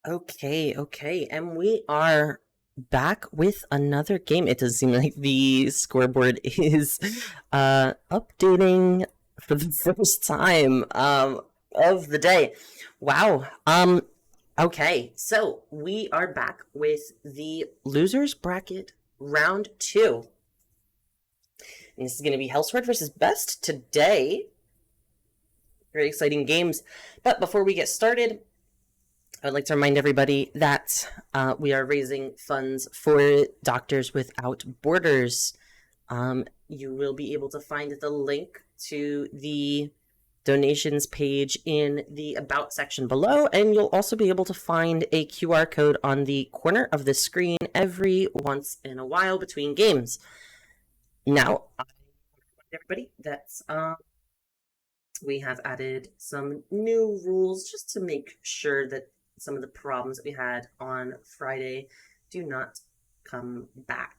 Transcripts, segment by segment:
Okay, and we are back with another game. It does seem like the scoreboard is updating for the first time of the day. Wow. Okay, so we are back with the losers bracket round 2. And this is going to be Hellsword versus Best today. Very exciting games. But before we get started, I would like to remind everybody that we are raising funds for Doctors Without Borders. You will be able to find the link to the donations page in the About section below, and you'll also be able to find a QR code on the corner of the screen every once in a while between games. Now, I remind everybody that we have added some new rules just to make sure that some of the problems that we had on Friday do not come back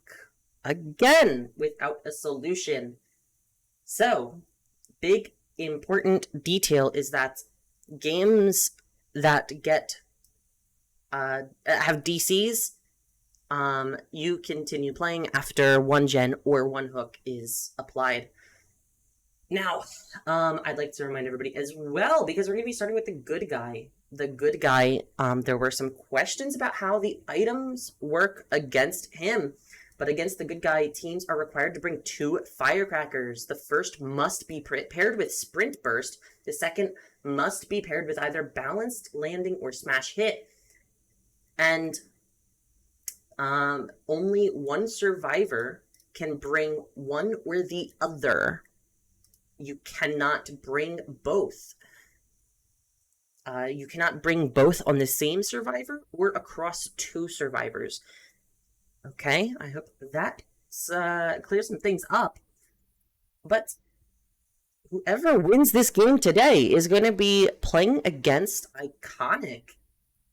again without a solution. So, big important detail is that games that get have DCs, you continue playing after one gen or one hook is applied. Now, I'd like to remind everybody as well, because we're going to be starting with the good guy. The good guy, there were some questions about how the items work against him. But against the good guy, teams are required to bring 2 firecrackers. The first must be paired with sprint burst. The second must be paired with either balanced landing or smash hit. And only one survivor can bring one or the other. You cannot bring both. You cannot bring both on the same survivor or across 2 survivors. Okay, I hope that clears some things up. But whoever wins this game today is going to be playing against Iconic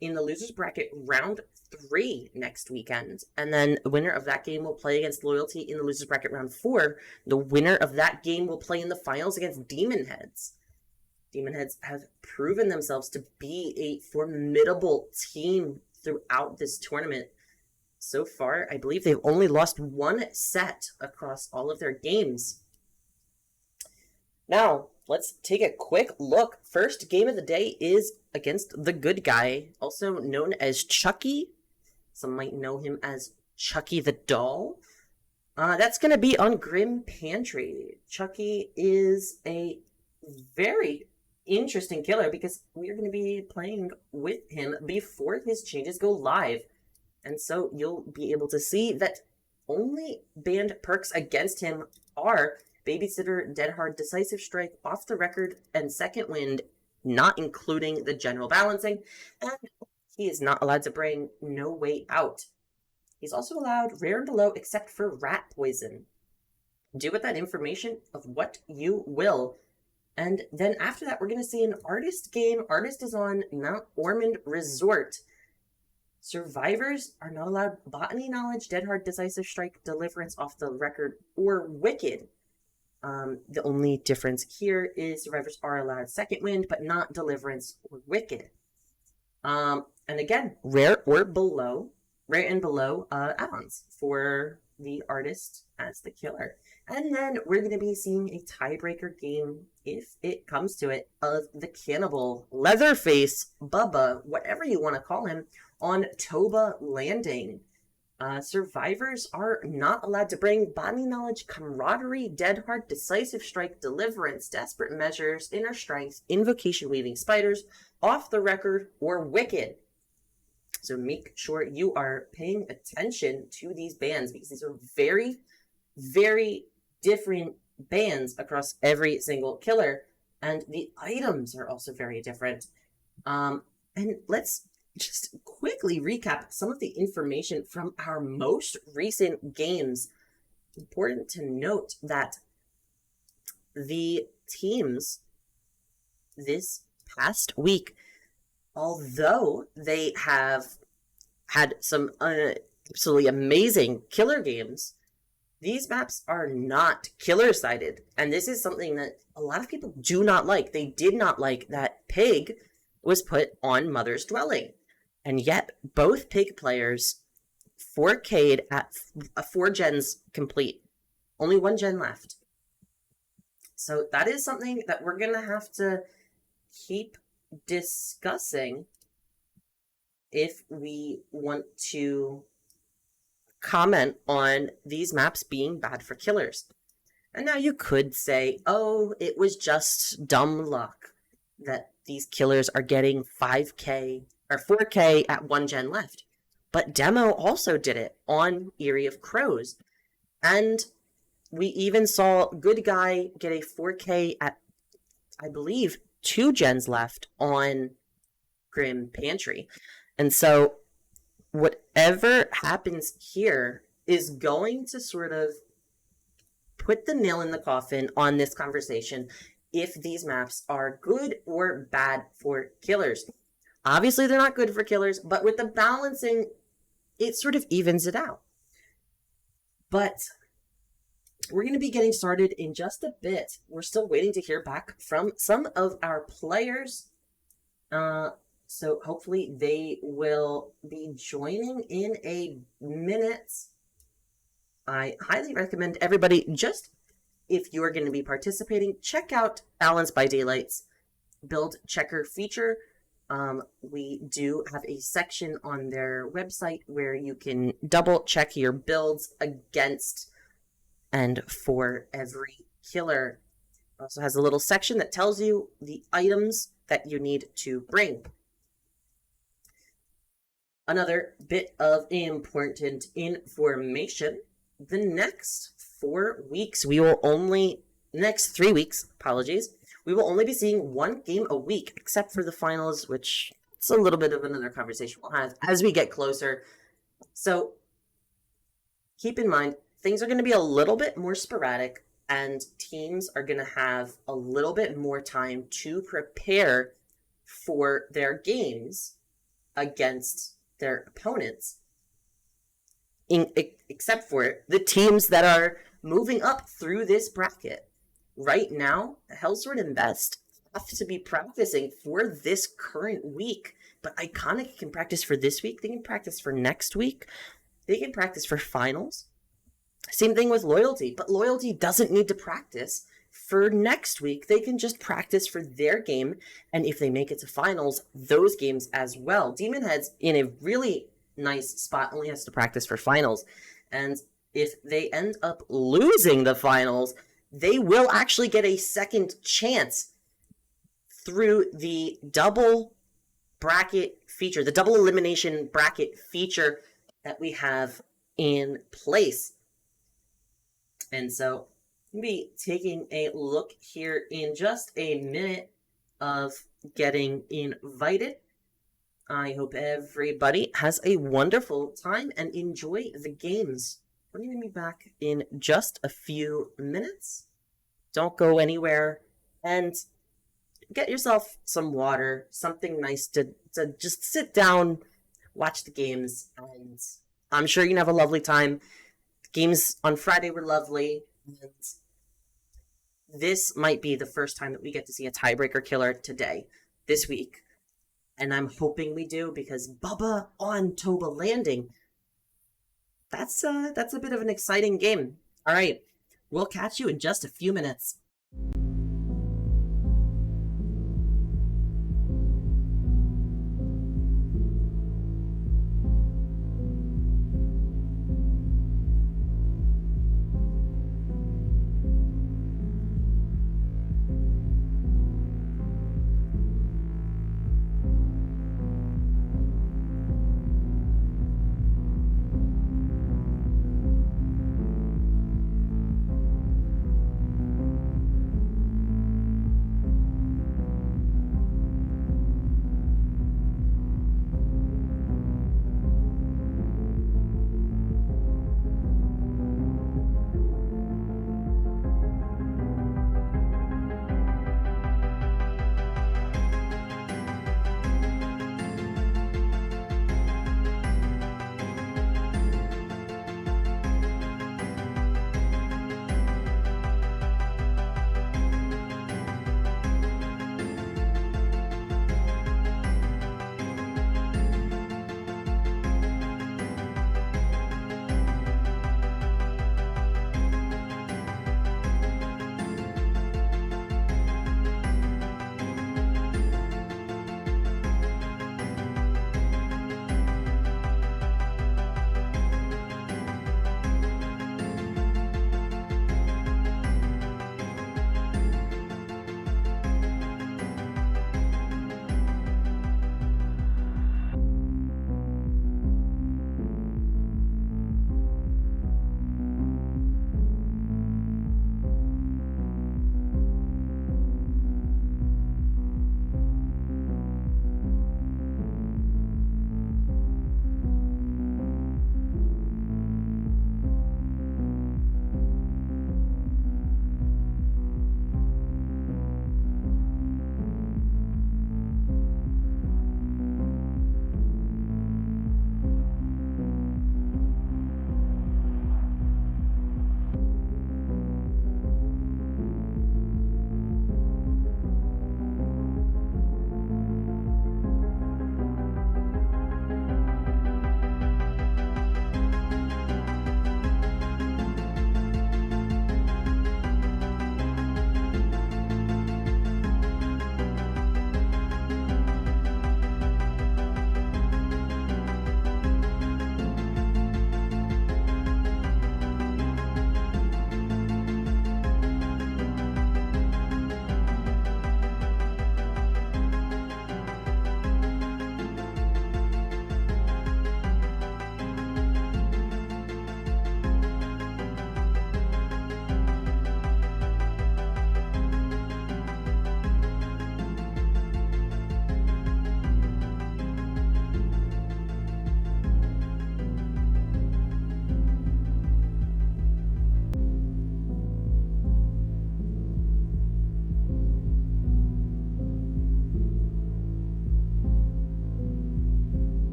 in the losers bracket round 3 next weekend. And then the winner of that game will play against Loyalty in the losers bracket round 4. The winner of that game will play in the finals against Demon Heads. Demon Heads have proven themselves to be a formidable team throughout this tournament. So far, I believe they've only lost 1 set across all of their games. Now, let's take a quick look. First game of the day is against the good guy, also known as Chucky. Some might know him as Chucky the Doll. That's going to be on Grim Pantry. Chucky is a very interesting killer because we are going to be playing with him before his changes go live. And so you'll be able to see that only banned perks against him are Babysitter, Dead Hard, Decisive Strike, Off the Record, and Second Wind, not including the general balancing. And he is not allowed to bring No Way Out. He's also allowed Rare and Below except for Rat Poison. Do with that information of what you will. And then after that, we're going to see an Artist game. Artist is on Mount Ormond Resort. Survivors are not allowed Botany Knowledge, Dead Hard, Decisive Strike, Deliverance, Off the Record, or Wicked. The only difference here is survivors are allowed Second Wind, but not Deliverance or Wicked. And again, Rare and Below add-ons for the Artist as the killer. And then we're going to be seeing a tiebreaker game, if it comes to it, of the Cannibal, Leatherface, Bubba, whatever you want to call him, on Toba Landing. Survivors are not allowed to bring Body Knowledge, Camaraderie, Dead Hard, Decisive Strike, Deliverance, Desperate Measures, Inner Strength, Invocation Weaving Spiders, Off the Record, or Wicked. So make sure you are paying attention to these bans because these are very, very different bans across every single killer. And the items are also very different. And let's just quickly recap some of the information from our most recent games. Important to note that the teams this past week, although they have had some absolutely amazing killer games, these maps are not killer-sided. And this is something that a lot of people do not like. They did not like that Pig was put on Mother's Dwelling. And yet, both pig players 4K'd at 4 gens complete. Only 1 gen left. So that is something that we're going to have to keep discussing if we want to comment on these maps being bad for killers. And now you could say, oh, it was just dumb luck that these killers are getting 5K or 4K at 1 gen left. But Demo also did it on Eyrie of Crows. And we even saw Good Guy get a 4K at, I believe, 2 gens left on Grim Pantry. And so whatever happens here is going to sort of put the nail in the coffin on this conversation if these maps are good or bad for killers. Obviously, they're not good for killers, but with the balancing, it sort of evens it out. But we're going to be getting started in just a bit. We're still waiting to hear back from some of our players. So hopefully they will be joining in a minute. I highly recommend everybody, just if you are going to be participating, check out Balance by Daylight's build checker feature. We do have a section on their website where you can double check your builds against and for every killer. It also has a little section that tells you the items that you need to bring. Another bit of important information. The next 4 weeks, next 3 weeks, we will only be seeing 1 game a week, except for the finals, which it's a little bit of another conversation we'll have as we get closer. So keep in mind, things are going to be a little bit more sporadic, and teams are going to have a little bit more time to prepare for their games against their opponents. Except for the teams that are moving up through this bracket. Right now, Hellsword and Best have to be practicing for this current week, but Iconic can practice for this week, they can practice for next week, they can practice for finals. Same thing with Loyalty, but Loyalty doesn't need to practice for next week. They can just practice for their game, and if they make it to finals, those games as well. Demon Head's in a really nice spot, only has to practice for finals, and if they end up losing the finals, they will actually get a second chance through the double bracket feature, the double elimination bracket feature that we have in place. And so we'll be taking a look here in just a minute of getting invited. I hope everybody has a wonderful time and enjoy the games. We're going to be back in just a few minutes. Don't go anywhere, and get yourself some water, something nice to just sit down, watch the games, and I'm sure you can have a lovely time. The games on Friday were lovely, and this might be the first time that we get to see a tiebreaker killer today, this week. And I'm hoping we do, because Bubba on Toba Landing, that's a bit of an exciting game. All right, we'll catch you in just a few minutes.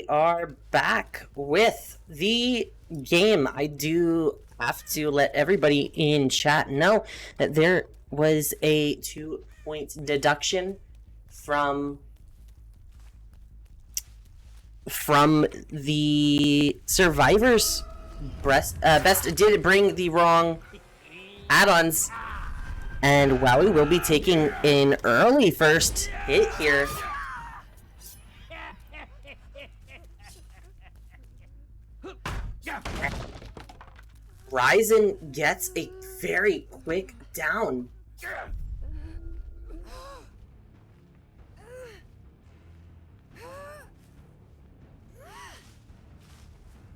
are back with the game. I do have to let everybody in chat know that there was a 2-point deduction from the survivors. Best did bring the wrong add-ons, and Wowie will be taking an early first hit here. Ryzen gets a very quick down.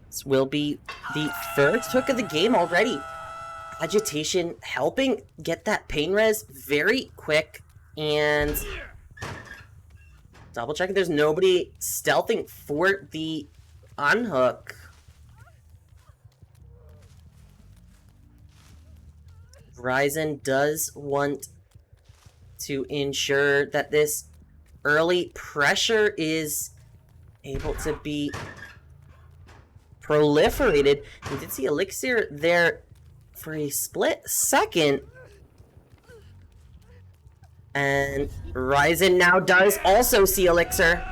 This will be the first hook of the game already. Agitation helping get that pain res very quick, and double checking there's nobody stealthing for the unhook. Ryzen does want to ensure that this early pressure is able to be proliferated. We did see Elixir there for a split second. And Ryzen now does also see Elixir.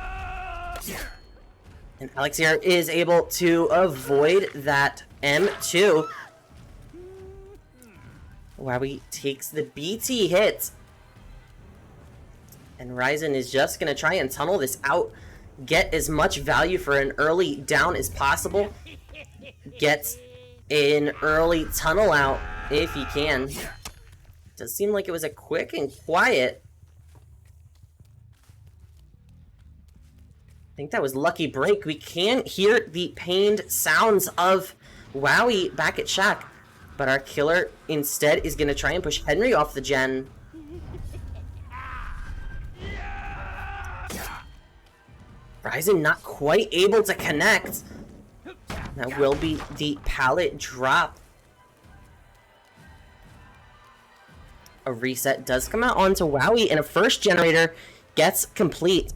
And Elixir is able to avoid that M2. Wowie takes the BT hit. And Ryzen is just going to try and tunnel this out. Get as much value for an early down as possible. Get an early tunnel out if he can. Does seem like it was a quick and quiet. I think that was lucky break. We can hear the pained sounds of Wowie back at Shack. But our killer instead is going to try and push Henry off the gen. Ryzen not quite able to connect. That will be the pallet drop. A reset does come out onto Wowie, and a first generator gets complete.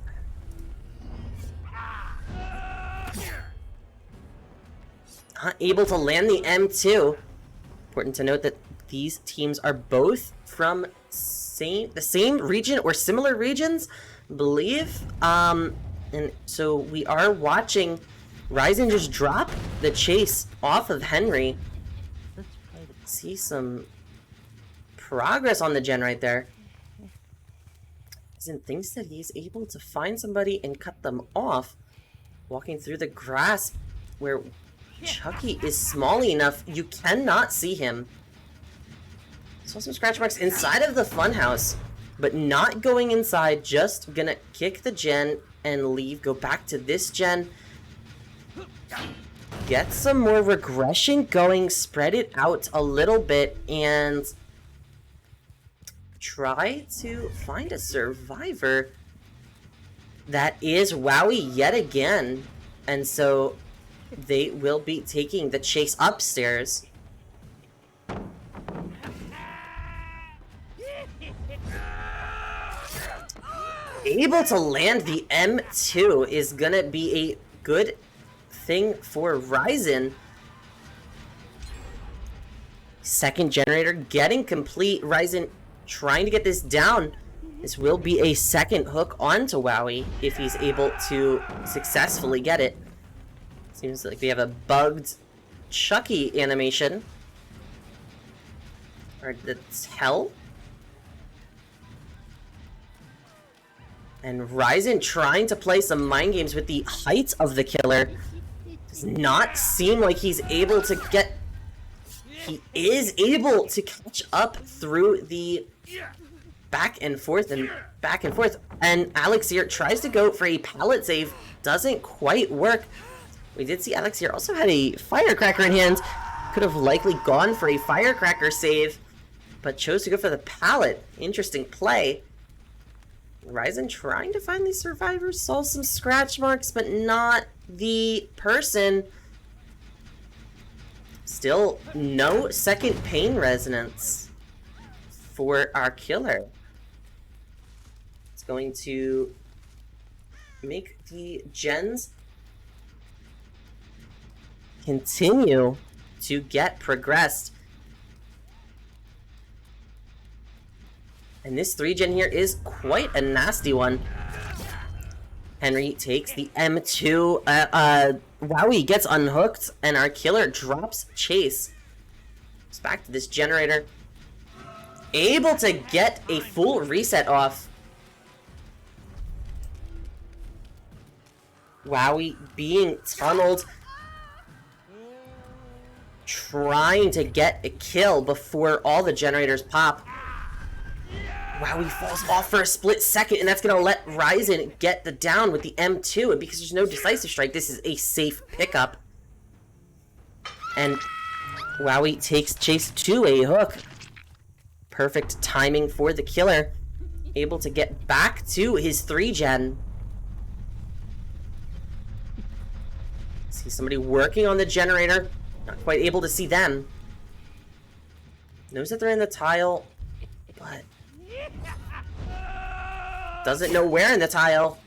Not able to land the M2. Important to note that these teams are both from the same region or similar regions, I believe. And so we are watching Ryzen just drop the chase off of Henry. See some progress on the gen right there. Ryzen thinks that he's able to find somebody and cut them off. Walking through the grass where Chucky is small enough you cannot see him. Saw some scratch marks inside of the funhouse, but not going inside, just gonna kick the gen and leave, go back to this gen. Get some more regression going, spread it out a little bit, and try to find a survivor. That is Wowie yet again, and so they will be taking the chase upstairs. Able to land the M2 is gonna be a good thing for Ryzen. Second generator getting complete. Ryzen trying to get this down. This will be a second hook onto Wowie if he's able to successfully get it. Seems like we have a bugged Chucky animation. Or that's hell. And Ryzen trying to play some mind games with the height of the killer. Does not seem like he's able to get... He is able to catch up through the back and forth and back and forth. And Alex here tries to go for a pallet save. Doesn't quite work. We did see Alex here also had a firecracker in hand. Could have likely gone for a firecracker save, but chose to go for the pallet. Interesting play. Ryzen trying to find these survivors. Saw some scratch marks, but not the person. Still no second pain resonance for our killer. It's going to make the gens continue to get progressed. And this 3-gen here is quite a nasty one. Henry takes the M2. Wowie gets unhooked, and our killer drops Chase. It's back to this generator. Able to get a full reset off. Wowie being tunneled. Trying to get a kill before all the generators pop. Wowie falls off for a split second, and that's going to let Ryzen get the down with the M2. And because there's no decisive strike, this is a safe pickup. And Wowie takes Chase to a hook. Perfect timing for the killer. Able to get back to his 3-gen. See somebody working on the generator. Not quite able to see them. Knows that they're in the tile, but doesn't know where in the tile.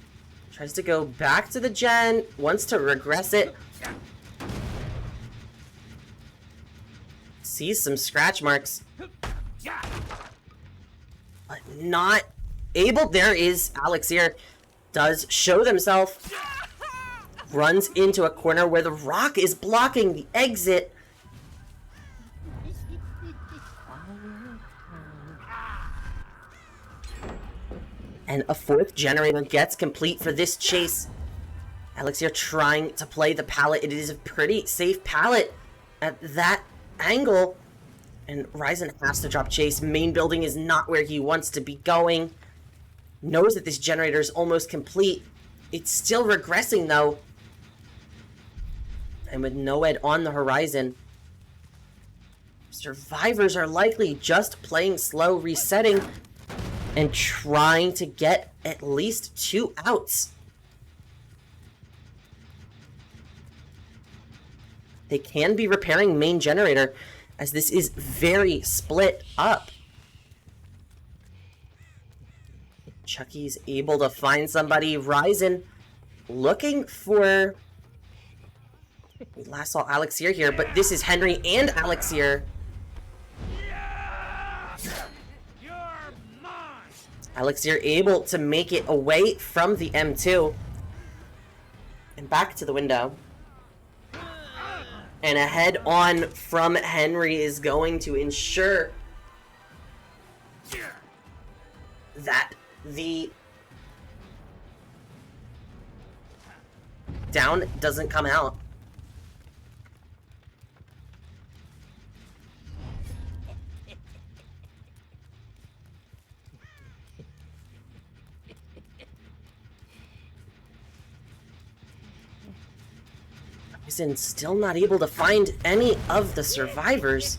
Tries to go back to the gen. Wants to regress it. Sees some scratch marks. But not able. There is Elixir. Does show themselves. Runs into a corner where the rock is blocking the exit. And a 4th generator gets complete for this chase. Elixir trying to play the pallet. It is a pretty safe pallet at that angle. And Ryzen has to drop Chase. Main building is not where he wants to be going. Knows that this generator is almost complete. It's still regressing though. And with Noed on the horizon, survivors are likely just playing slow, resetting, and trying to get at least 2 outs. They can be repairing main generator, as this is very split up. Chucky's able to find somebody. Ryzen looking for... We last saw Elixir here, but this is Henry and Elixir. Elixir able to make it away from the M2. And back to the window. And a head-on from Henry is going to ensure that the down doesn't come out. And still not able to find any of the survivors.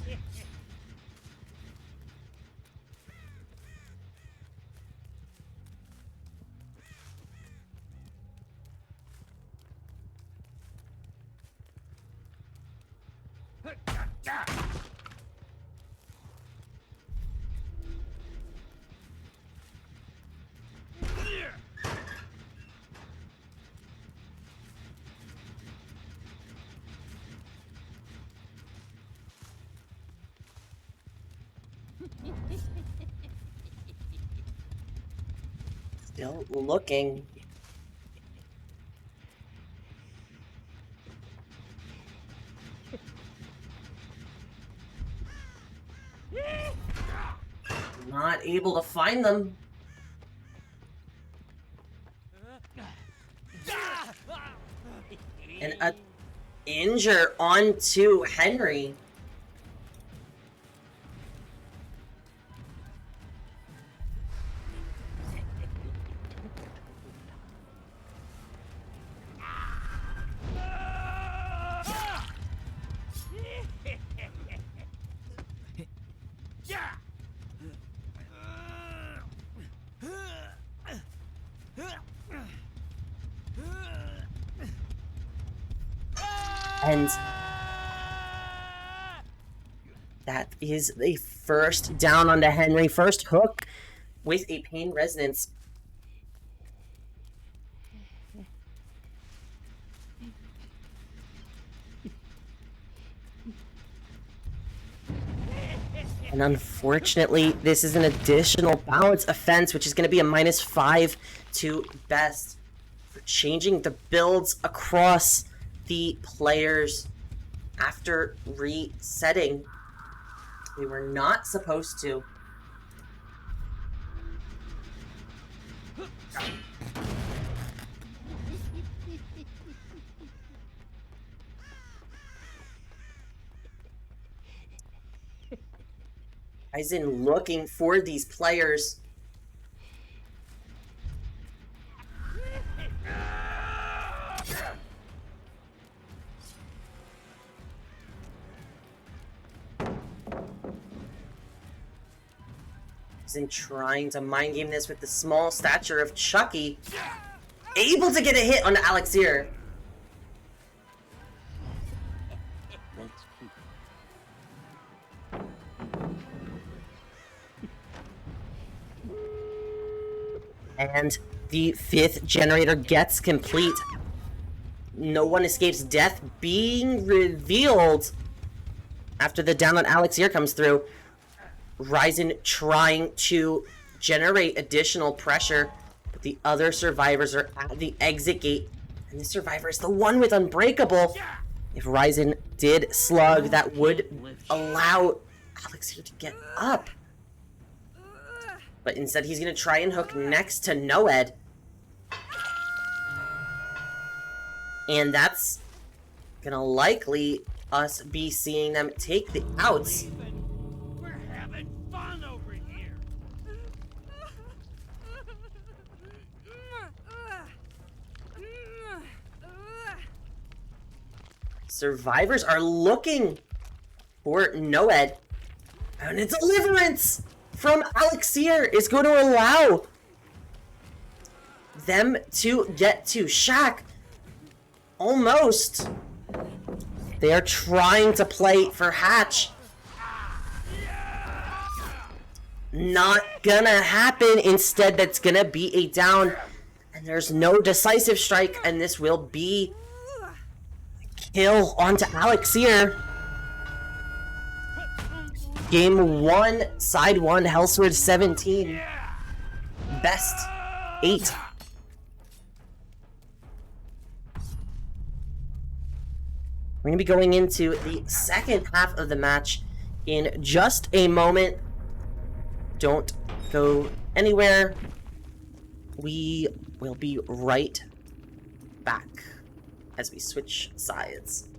Still looking. Not able to find them. And a injure onto Henry. And that is the first down onto Henry. First hook with a pain resonance. And unfortunately, this is an additional balance offense, which is going to be a -5 to best for changing the builds across the players after resetting. We were not supposed to. Ryzen looking for these players. Ryzen trying to mind game this with the small stature of Chucky. Able to get a hit on Elixir. And the 5th generator gets complete. No one escapes death being revealed after the down on Elixir comes through. Ryzen trying to generate additional pressure, but the other survivors are at the exit gate, and this survivor is the one with Unbreakable. If Ryzen did slug, that would allow Elixir to get up. But instead, he's going to try and hook next to Noed. And that's going to likely us be seeing them take the outs. We're having fun over here. Survivors are looking for Noed. And a deliverance from Elixir is going to allow them to get to Shaq. Almost. They are trying to play for Hatch. Not gonna happen. Instead, that's gonna be a down. And there's no decisive strike, and this will be a kill onto Elixir. Game 1, side 1, Hellsword 17. Best 8. We're going to be going into the second half of the match in just a moment. Don't go anywhere. We will be right back as we switch sides.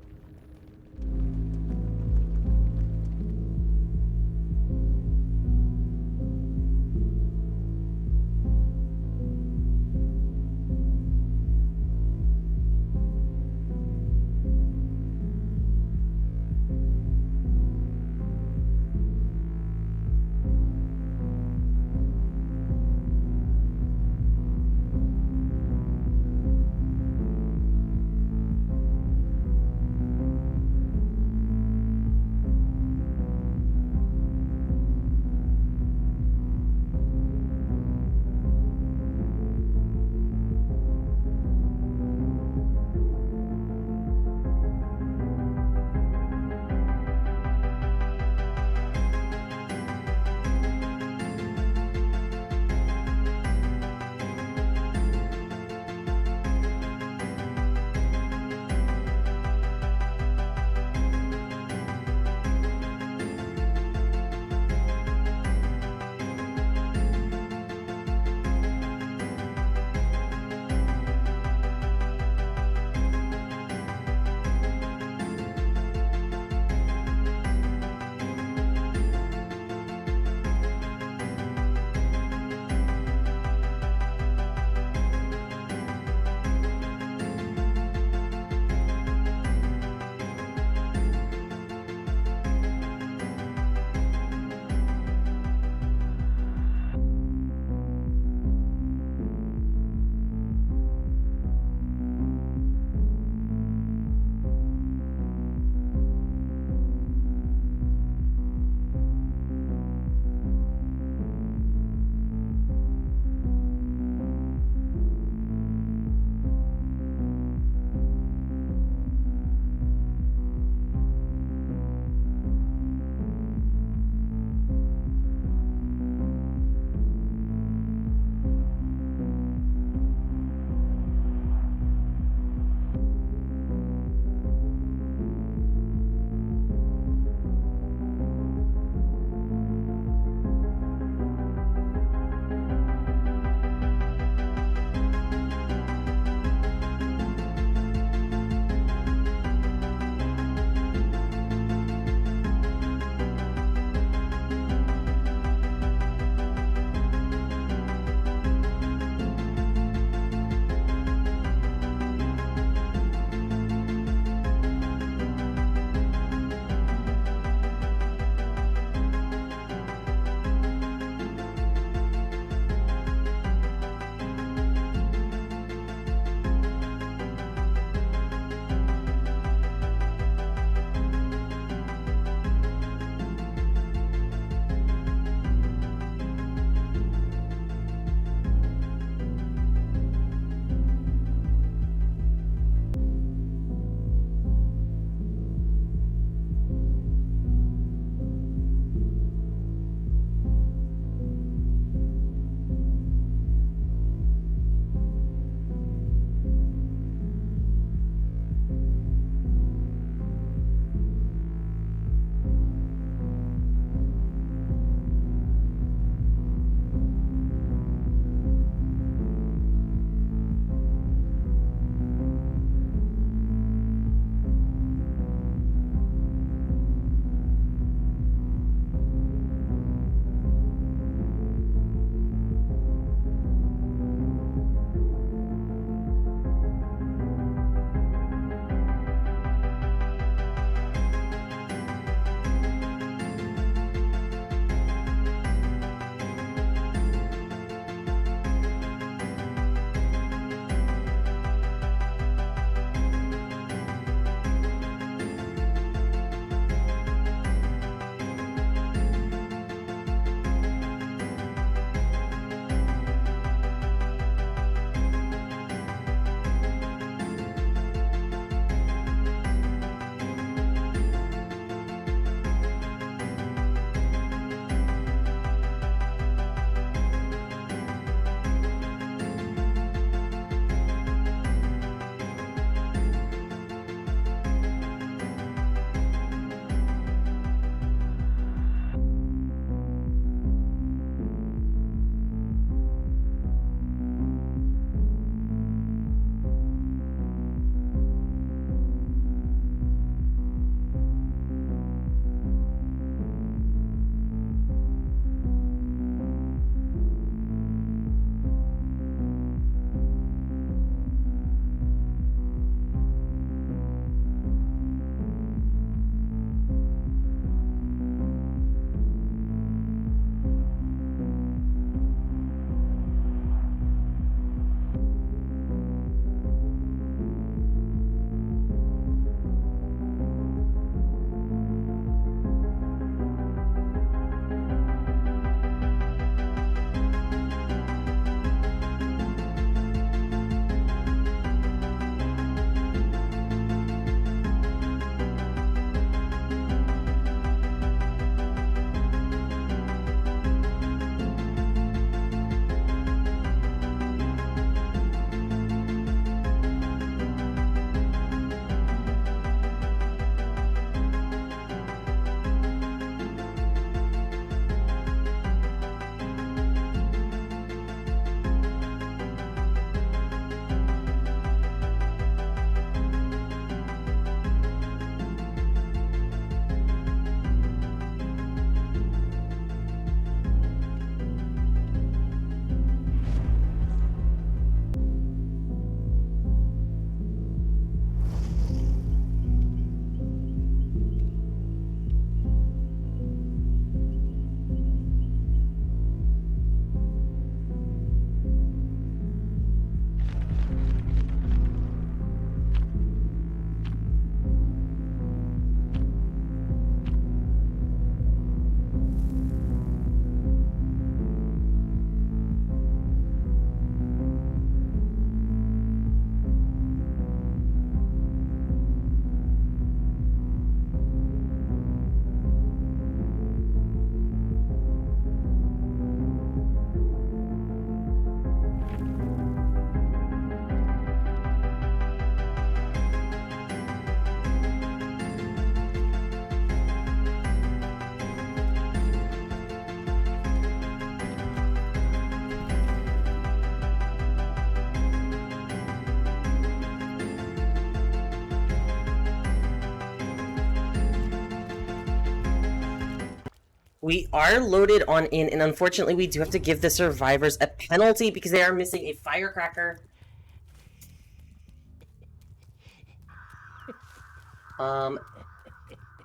we are loaded on in, and unfortunately we do have to give the survivors a penalty because they are missing a firecracker.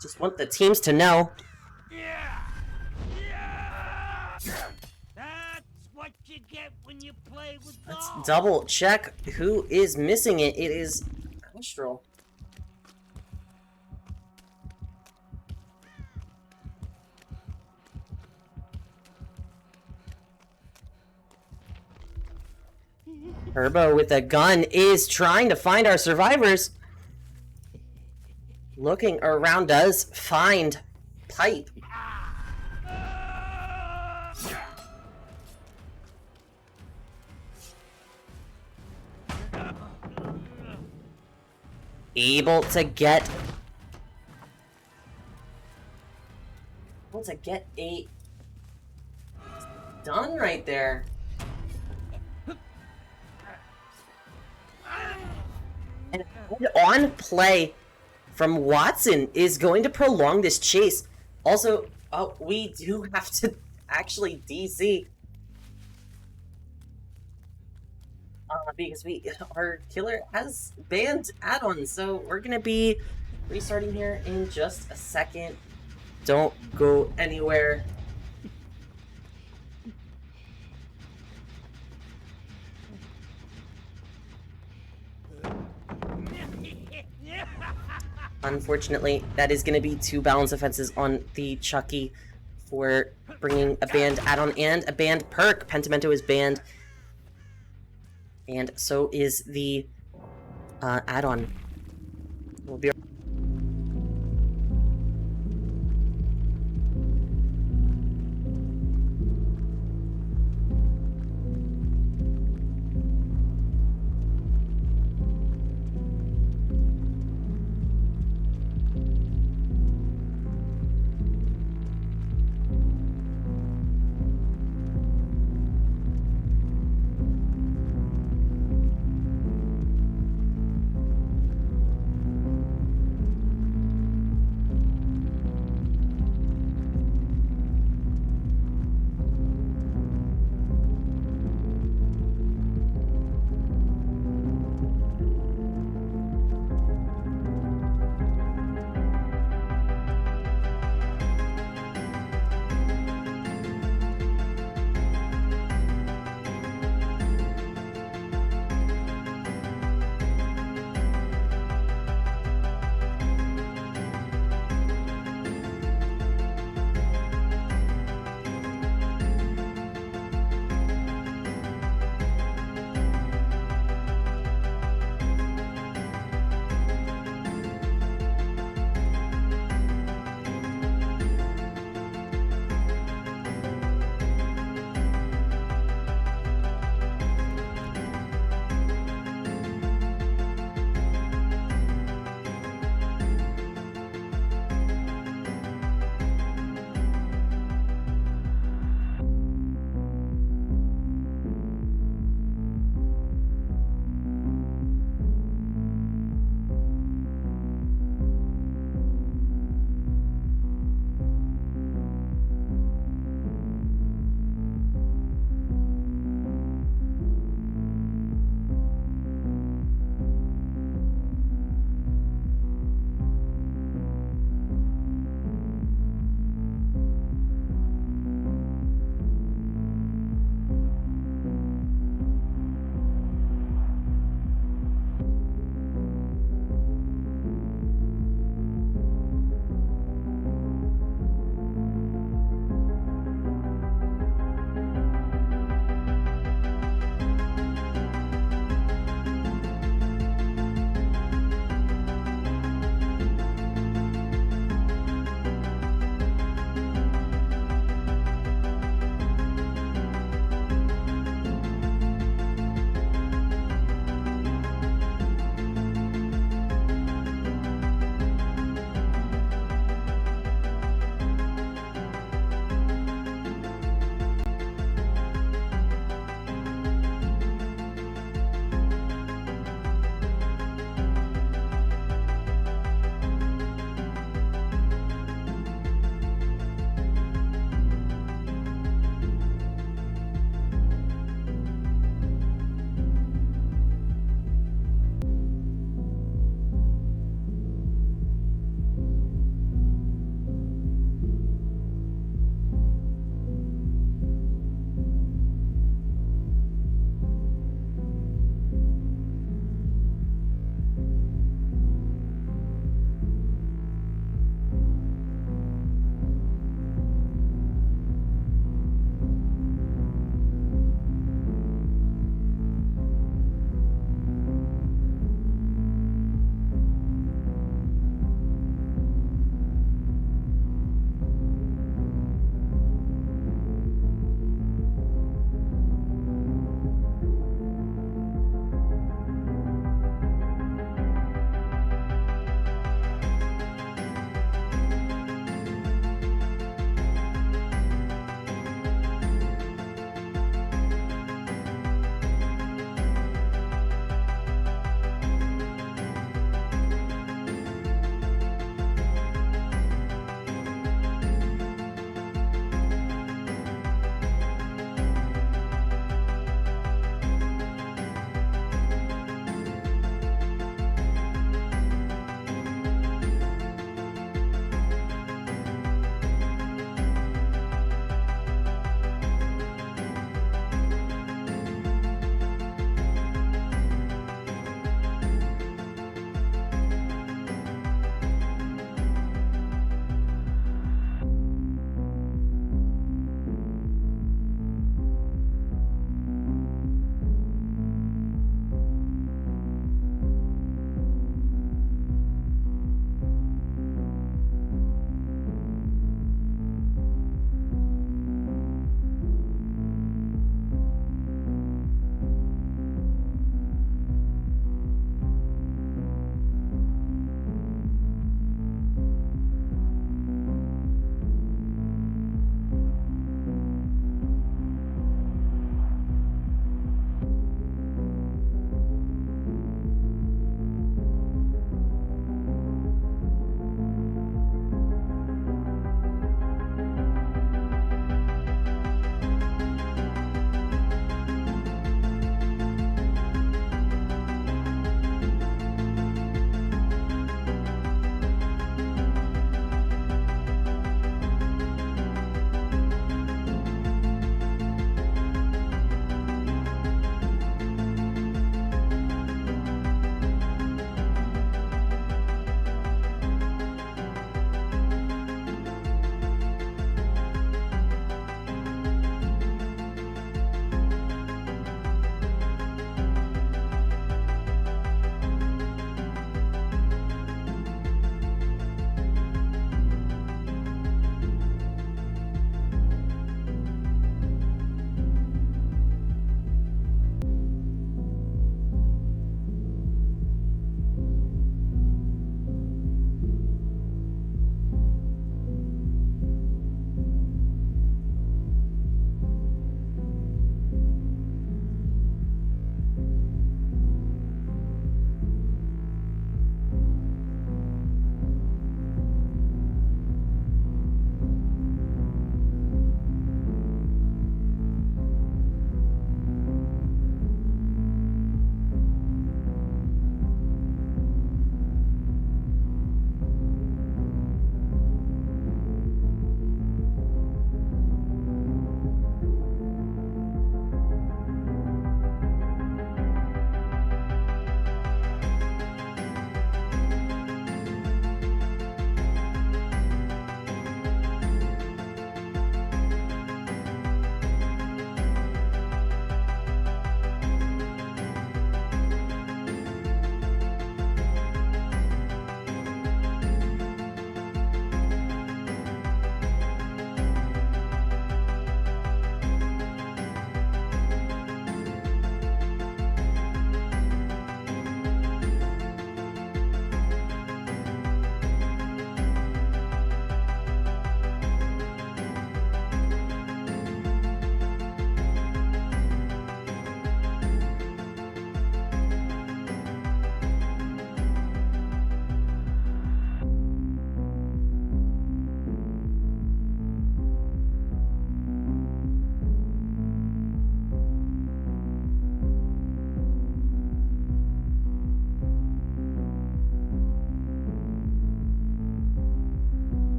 Just want the teams to know. Yeah. That's what you get when you play with Let's dolls. double check who is missing it. It is Astral. Turbo with a gun is trying to find our survivors. Looking around, does find Pipe. Able to get a done right there. And on play from Watson is going to prolong this chase. Also, we do have to actually DC. Because our killer has banned add-ons, so we're gonna be restarting here in just a second. Don't go anywhere. Unfortunately, that is going to be 2 balance offenses on the Chucky for bringing a banned add-on and a banned perk. Pentimento is banned, and so is the add-on. We'll be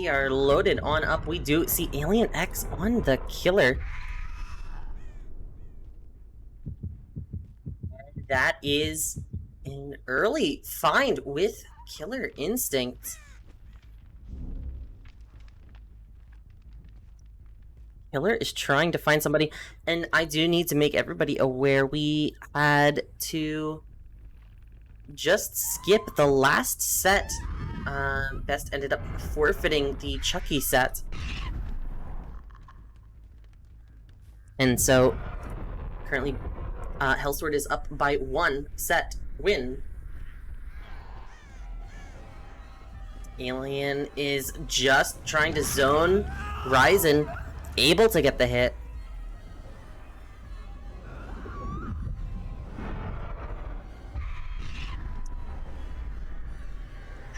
we are loaded on up. We do see Alien X on the killer. And that is an early find with Killer Instinct. Killer is trying to find somebody, and I do need to make everybody aware we had to just skip the last set. Best ended up forfeiting the Chucky set. And so, currently, Hellsword is up by 1 set win. Alien is just trying to zone Ryzen, able to get the hit.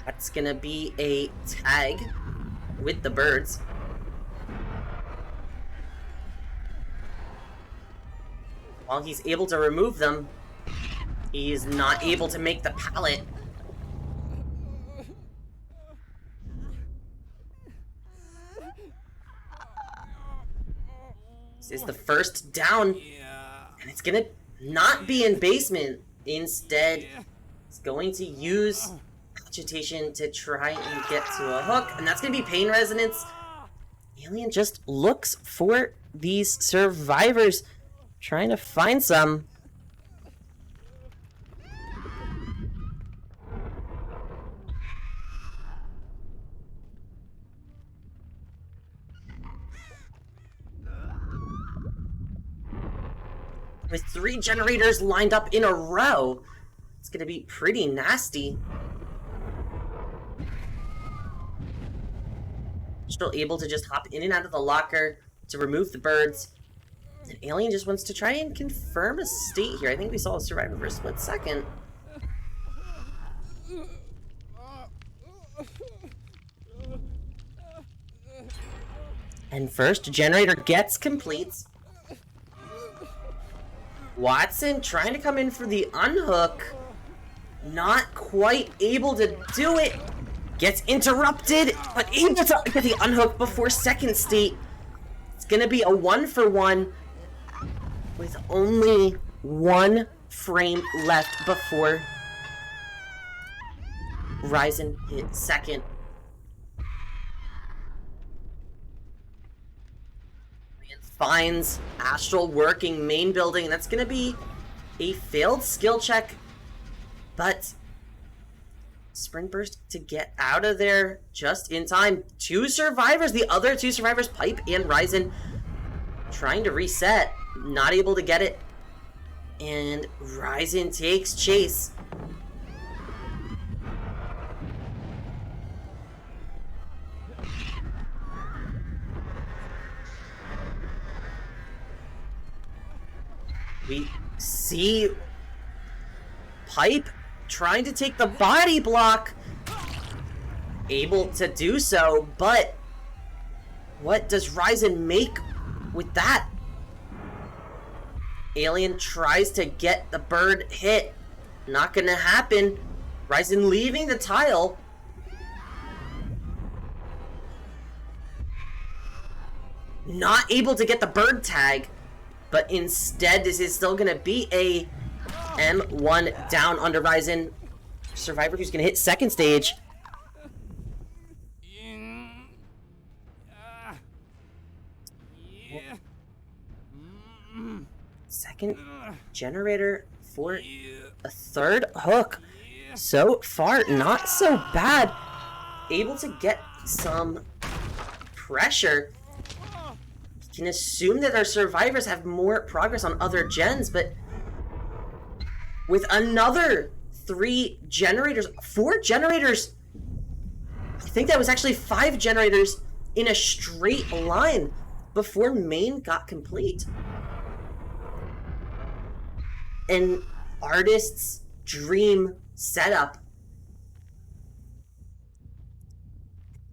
That's gonna be a tag with the birds. While he's able to remove them, he's not able to make the pallet. This is the first down, and it's gonna not be in basement. Instead, it's going to use agitation to try and get to a hook, and that's gonna be pain resonance. Alien just looks for these survivors, trying to find some. With 3 generators lined up in a row, it's gonna be pretty nasty. Still able to just hop in and out of the locker to remove the birds. And Alien just wants to try and confirm a state here. I think we saw a survivor for a split second. And first generator gets complete. Watson trying to come in for the unhook. Not quite able to do it. Gets interrupted, but able to get the unhook before second state. It's gonna be a 1-for-1 with only 1 frame left before Ryzen hit second. And finds Astral working main building. That's gonna be a failed skill check, but Spring Burst to get out of there just in time. 2 survivors, the other 2 survivors, Pipe and Ryzen, trying to reset, not able to get it. And Ryzen takes chase. We see Pipe trying to take the body block, able to do so, but what does Ryzen make with that? Alien tries to get the bird hit, not gonna happen. Ryzen leaving the tile. Not able to get the bird tag, but instead this is still gonna be a M1 down under Ryzen. Survivor who's gonna hit second stage. Second generator for a third hook. So far, not so bad. Able to get some pressure. You can assume that our survivors have more progress on other gens, but with another 3 generators, 4 generators, I think that was actually 5 generators in a straight line before main got complete. An artist's dream setup.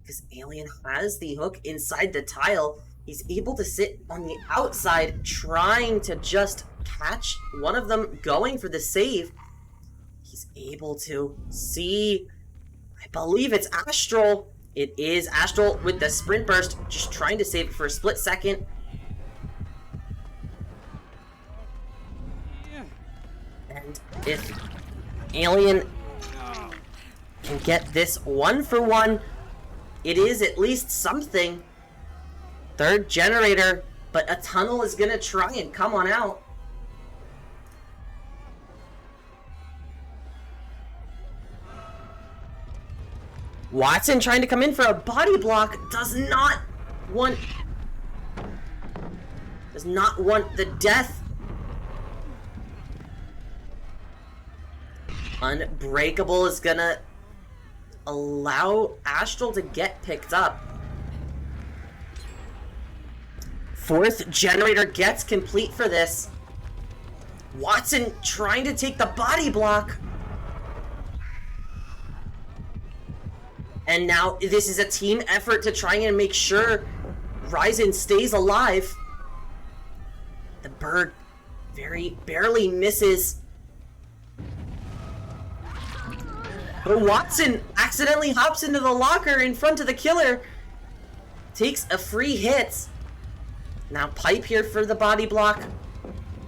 Because Alien has the hook inside the tile. He's able to sit on the outside trying to just catch one of them going for the save. He's able to see, I believe it's Astral, It is Astral with the sprint burst, just trying to save it for a split second. And if Alien can get this 1-for-1, it is at least something. Third generator, but a tunnel is gonna try and come on out. Watson trying to come in for a body block, does not want the death. Unbreakable is gonna allow Astral to get picked up. Fourth generator gets complete for this. Watson trying to take the body block. And now this is a team effort to try and make sure Ryzen stays alive. The bird very barely misses. But Watson accidentally hops into the locker in front of the killer. Takes a free hit. Now Pipe here for the body block.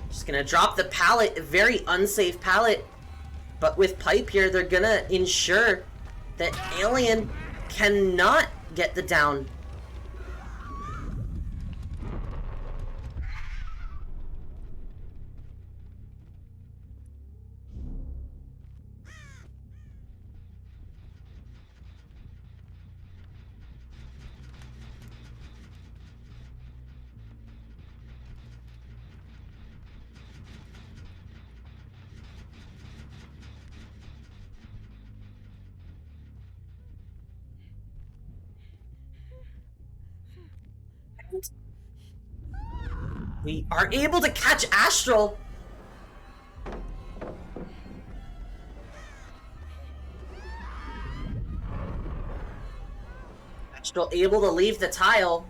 Just gonna drop the pallet, a very unsafe pallet. But with Pipe here, they're gonna ensure that Alien cannot get the down. We are able to catch Astral. Astral able to leave the tile.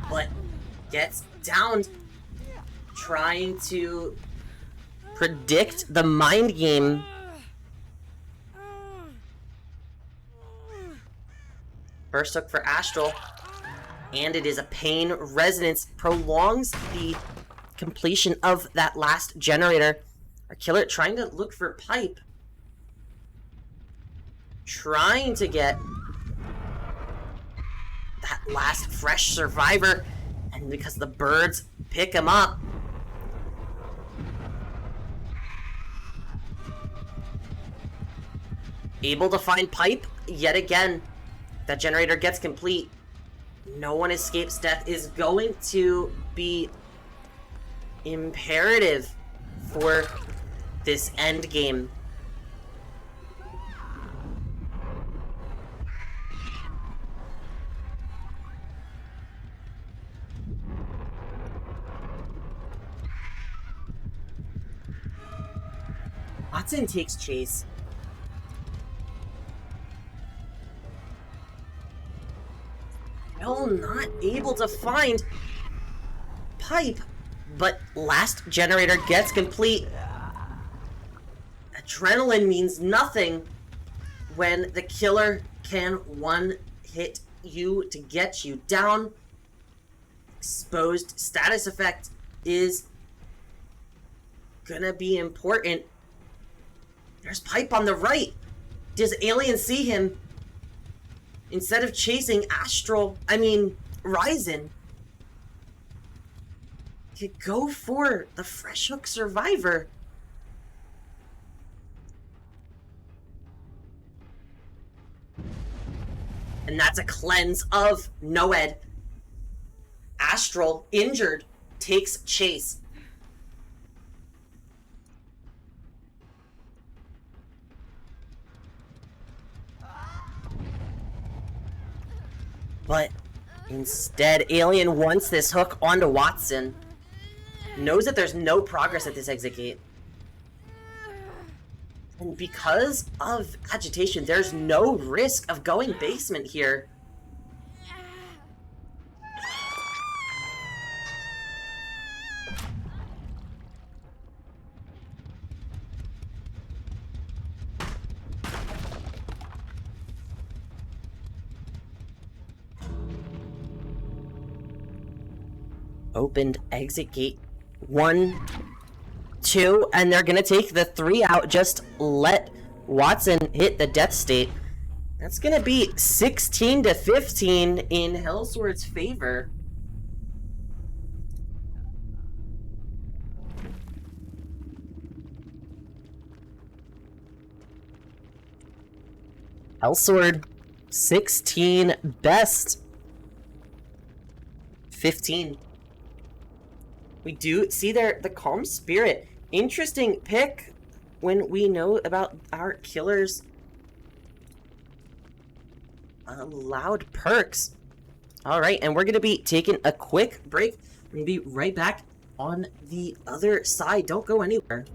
But gets downed. Trying to predict the mind game. First hook for Astral, and it is a pain resonance, prolongs the completion of that last generator. Our killer trying to look for Pipe, trying to get that last fresh survivor, and because the birds pick him up, able to find Pipe yet again. That generator gets complete. No one escapes death is going to be imperative for this end game. Watson takes chase. Still not able to find Pipe, but last generator gets complete. Adrenaline means nothing when the killer can one-hit you to get you down. Exposed status effect is gonna be important. There's Pipe on the right. Does Alien see him? Instead of chasing Ryzen, could go for the fresh hook survivor. And that's a cleanse of Noed. Astral, injured, takes chase. But instead, Alien wants this hook onto Watson. Knows that there's no progress at this exit gate. And because of agitation, there's no risk of going basement here. Opened exit gate 1, 2, and they're gonna take the 3 out. Just let Watson hit the death state. That's gonna be 16 to 15 in Hellsword's favor. Hellsword 16, best 15. We do see there the Calm Spirit. Interesting pick when we know about our killer's loud perks. Alright, and we're going to be taking a quick break. We're going to be right back on the other side. Don't go anywhere.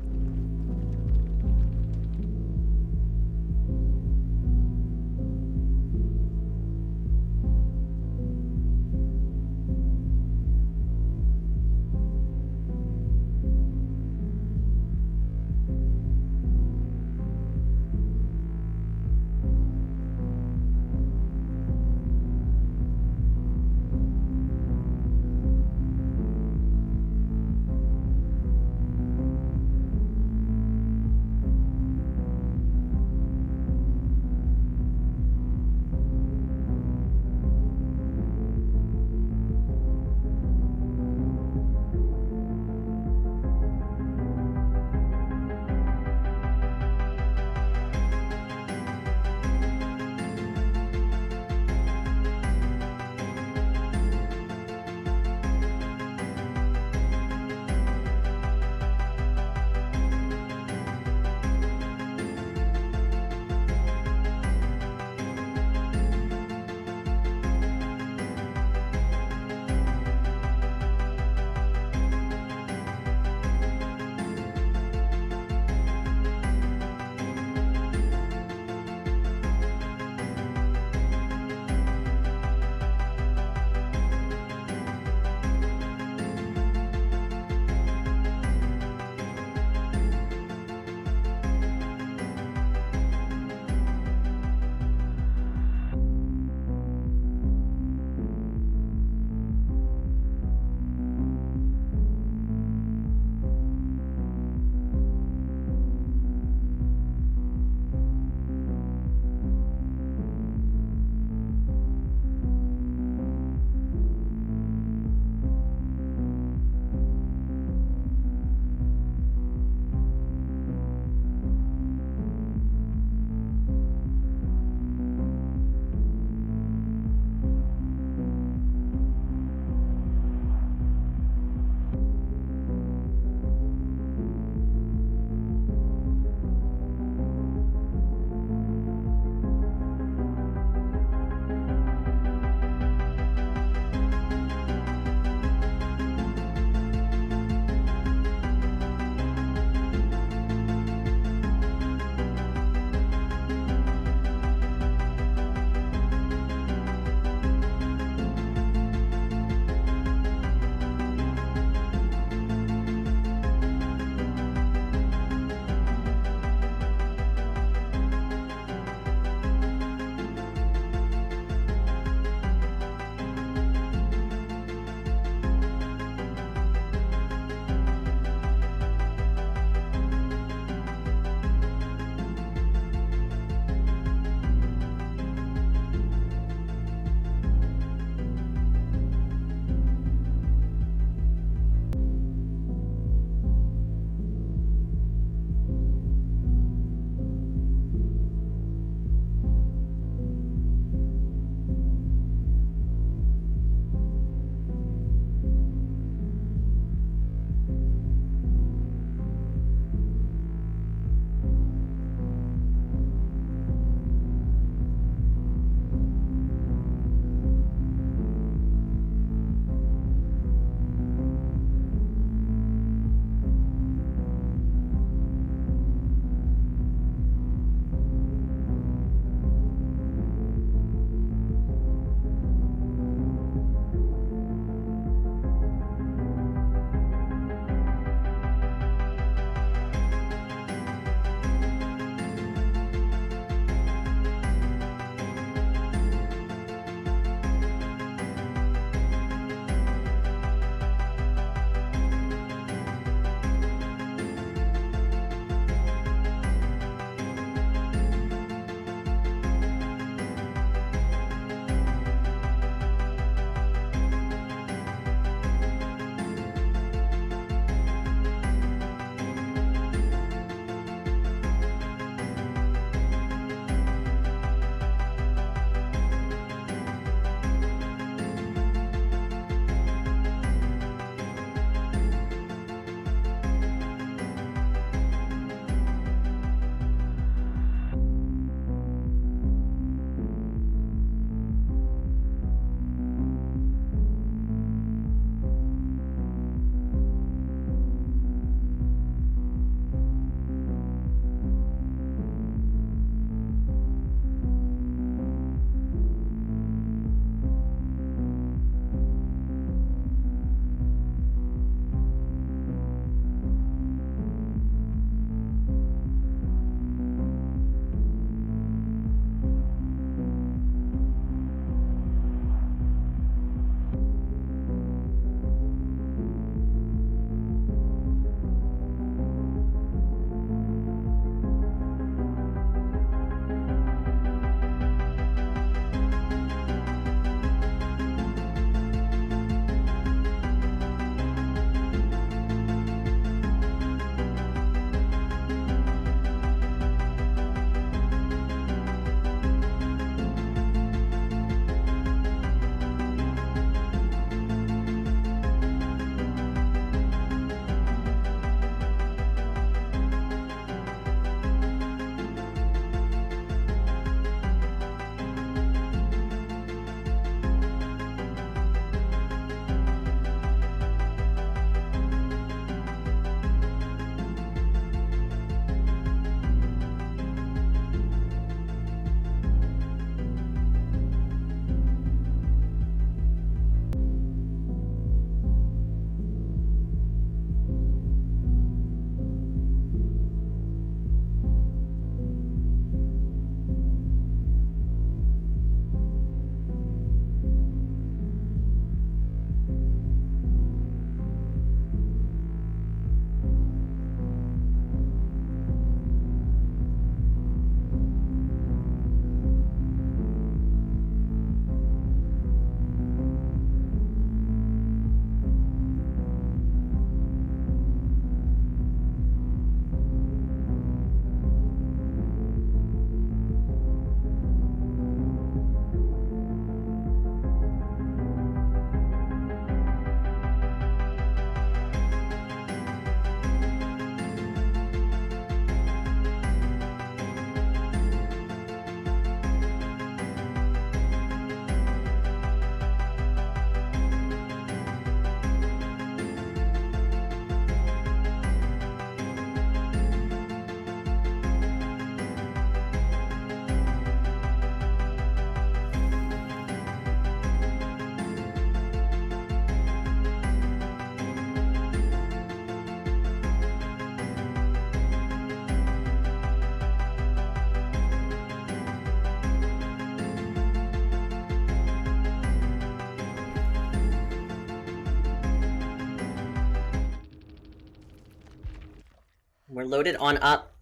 We're loaded on up.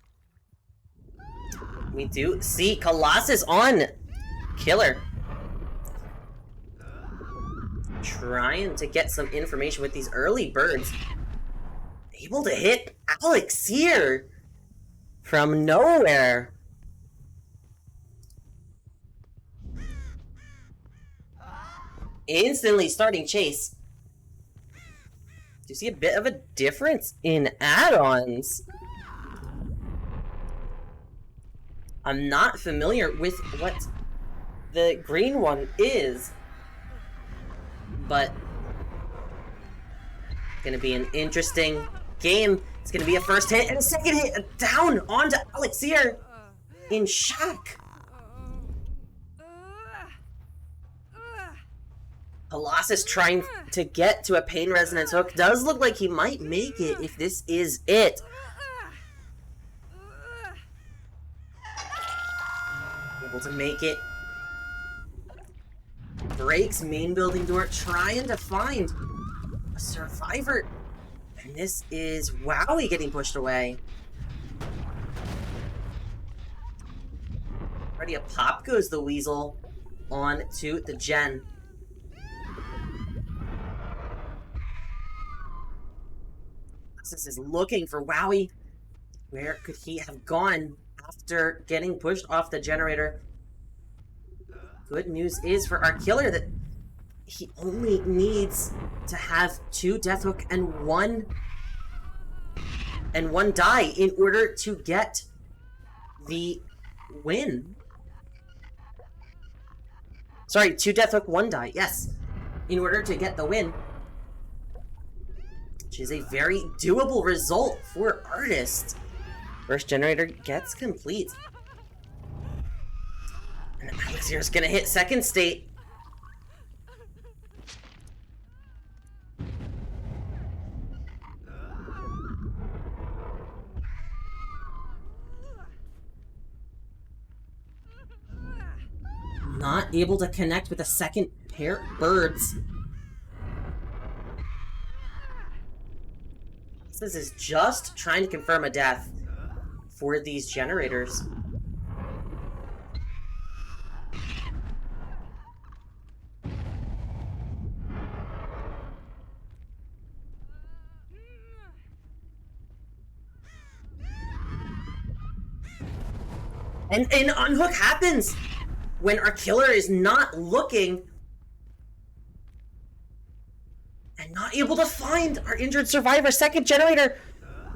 We do see Colossus on Killer. Trying to get some information with these early birds. Able to hit Elixir from nowhere. Instantly starting chase. Do you see a bit of a difference in add-ons? I'm not familiar with what the green one is, but it's gonna be an interesting game. It's gonna be a first hit and a second hit down onto Elixir in shock. Colossus trying to get to a pain resonance hook. Does look like he might make it if this is it. Able to make it. Breaks main building door, trying to find a survivor. And this is Wowie getting pushed away. Already a pop goes the Weasel on to the Gen. This is looking for Wowie. Where could he have gone after getting pushed off the generator? Good news is for our killer that he only needs to have 2 death hook and one die in order to get the win. Sorry, 2 death hook, 1 die. Yes, in order to get the win. Which is a very doable result for Artist. First generator gets complete. And Elixir's gonna hit second state. Not able to connect with a second pair of birds. This is just trying to confirm a death for these generators. And unhook happens when our killer is not looking and not able to find our injured survivor. Second generator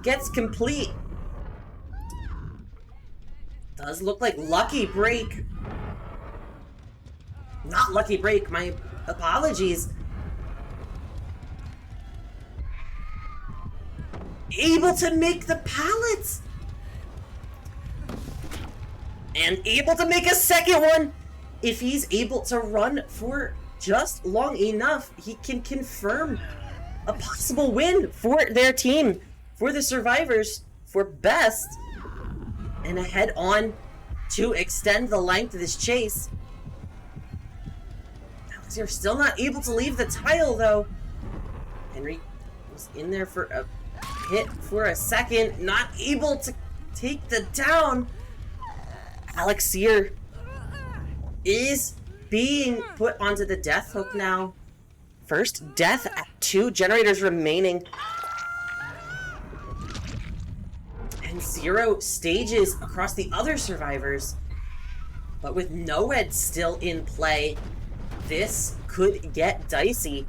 gets complete. Does look like Lucky Break. Not Lucky Break, my apologies. Able to make the pallets. And able to make a second one. If he's able to run for just long enough, he can confirm a possible win for their team, for the survivors, for best. And a head on to extend the length of this chase. Elixir still not able to leave the tile though. Henry was in there for a hit for a second, not able to take the down. Elixir is being put onto the death hook now. First death at 2 generators remaining. And 0 stages across the other survivors. But with NOED still in play, this could get dicey.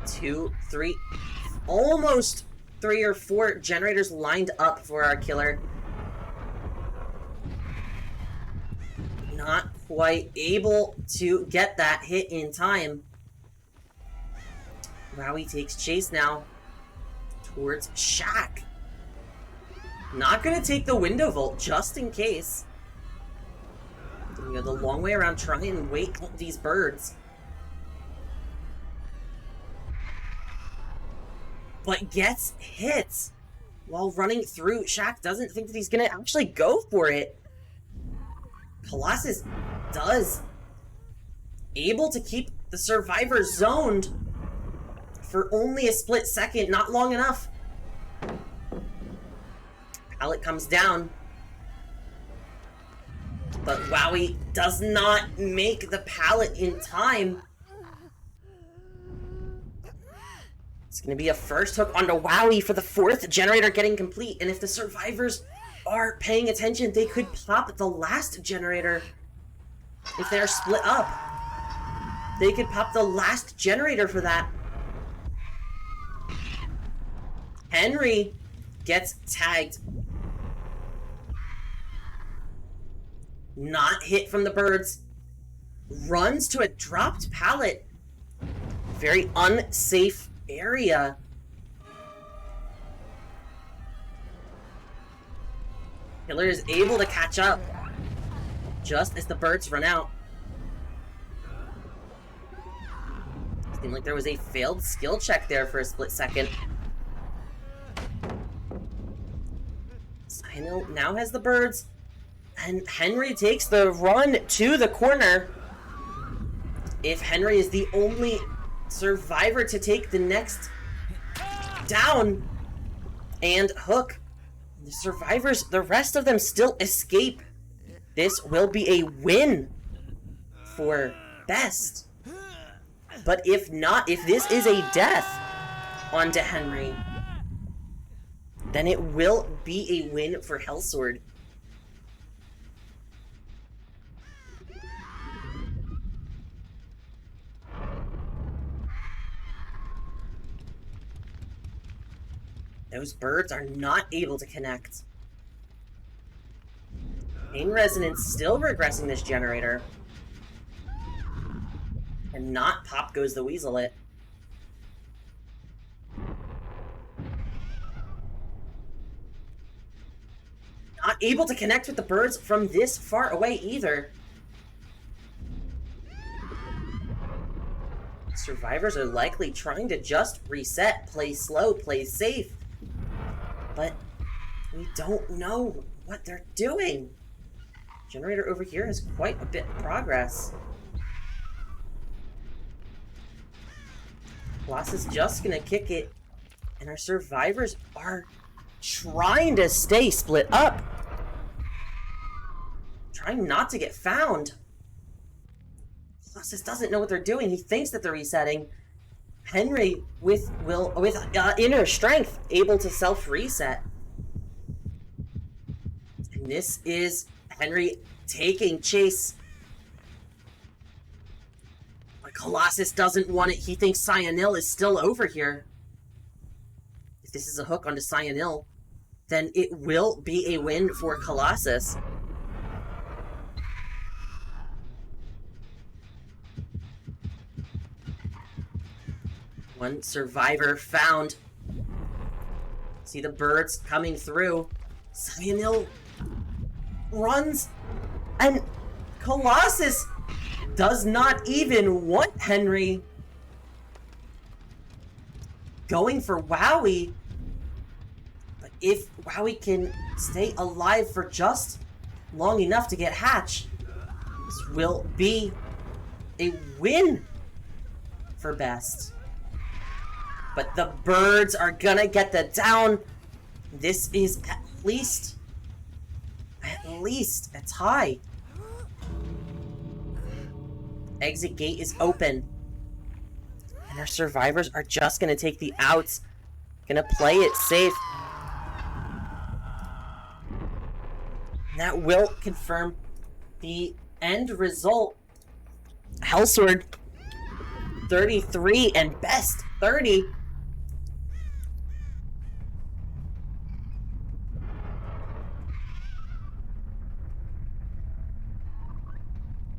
2, 3, almost 3 or 4 generators lined up for our killer. Not quite able to get that hit in time. Wowie takes chase now towards Shaq. Not gonna take the window vault just in case. Gonna go the long way around, try and wait these birds. But gets hit while running through. Shaq doesn't think that he's gonna actually go for it. Colossus does. Able to keep the survivor zoned. for only a split second, not long enough. Pallet comes down. But Wowie does not make the pallet in time. It's going to be a first hook onto Wowie for the 4th generator getting complete. And if the survivors are paying attention, they could pop the last generator. If they're split up, they could pop the last generator for that. Henry gets tagged. Not hit from the birds. Runs to a dropped pallet. Very unsafe area. Killer is able to catch up just as the birds run out. Seemed like there was a failed skill check there for a split second. Sino now has the birds, and Henry takes the run to the corner. If Henry is the only survivor to take the next down and hook, the survivors, the rest of them still escape. This will be a win for Best. But if not, if this is a death onto Henry, then it will be a win for Hellsword. Those birds are not able to connect. Main Resonance still regressing this generator. And not Pop Goes the Weaselet. Not able to connect with the birds from this far away either. Survivors are likely trying to just reset, play slow, play safe. But we don't know what they're doing. Generator over here has quite a bit of progress. Loss is just gonna kick it, and our survivors are trying to stay split up. Trying not to get found. Colossus doesn't know what they're doing. He thinks that they're resetting. Henry with inner strength able to self-reset. And this is Henry taking chase. But Colossus doesn't want it. He thinks Cyanil is still over here. If this is a hook onto Cyanil, then it will be a win for Colossus. One survivor found. See the birds coming through. Cyanil runs, and Colossus does not even want Henry. Going for Wowie. But if Wowie can stay alive for just long enough to get Hatch, this will be a win for Best. But the birds are gonna get the down. This is at least a tie. Exit gate is open. And our survivors are just gonna take the outs. Gonna play it safe. And that will confirm the end result. Hellsword 33 and Best 30.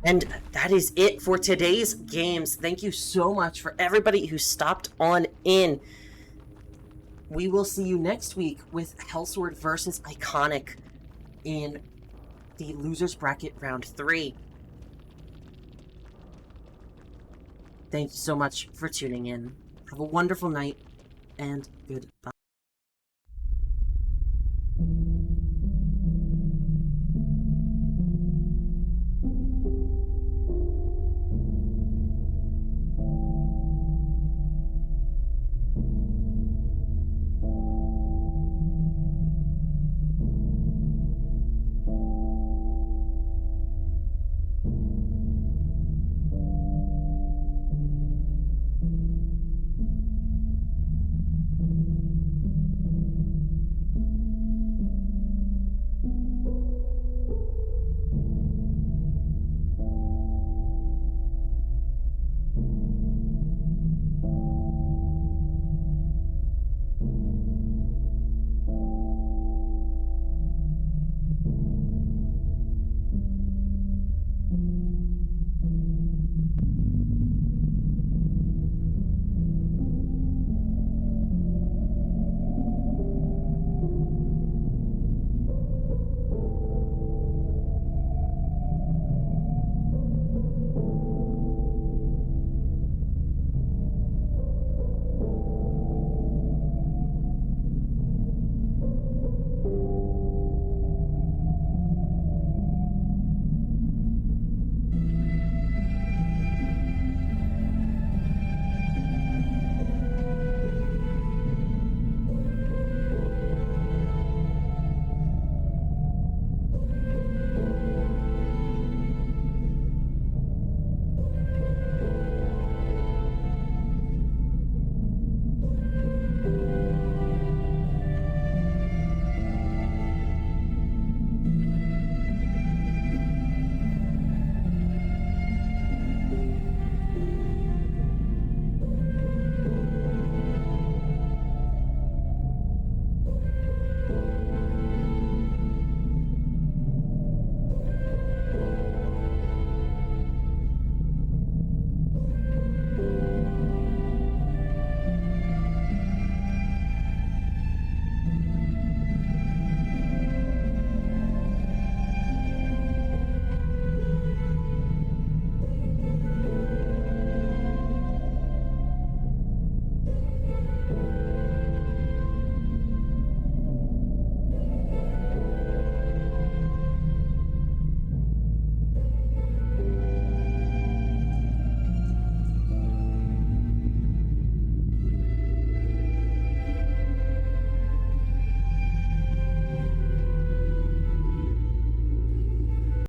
And that is it for today's games. Thank you so much for everybody who stopped on in. We will see you next week with Hellsword versus Iconic in the Losers Bracket Round 3. Thank you so much for tuning in. Have a wonderful night, and goodbye.